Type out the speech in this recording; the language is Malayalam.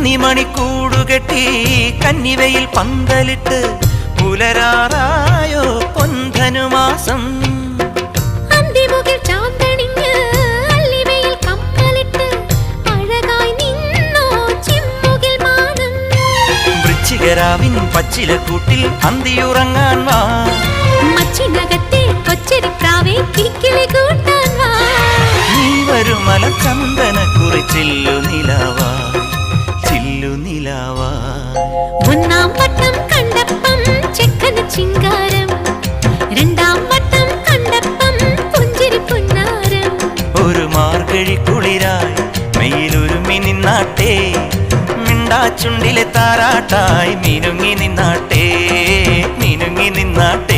കുന്നിമണിക്കൂടുകെട്ടി കന്നിവയിൽ പന്തലിട്ട് പുലരാറായോ പൊൻധനുമാസം വൃശ്ചികരാവിൻ പച്ചിലക്കൂട്ടിൽ അന്തിയുറങ്ങാൻ വാ മച്ചിനകത്തെ കൊച്ചരിപ്രാവേ കിക്കിളി കൂട്ടാൻ വാ നീ വരുമല ചന്ദന കുറിച്ചില്ലു നിലാവാ ചില്ലു നിലാവാ ഒന്നാം വട്ടം കണ്ടപ്പം ചെക്കന ചിങ്കാരം രണ്ടാം വട്ടം കണ്ടപ്പം പുഞ്ചിരി പുന്നാരം ഒരു മാർഗഴി കുളിരായി മെയിലൊരുമി നിന്നാട്ടേ മിണ്ടാച്ചുണ്ടിലെ താരാട്ടായി മിനുങ്ങി നിന്നാട്ടേ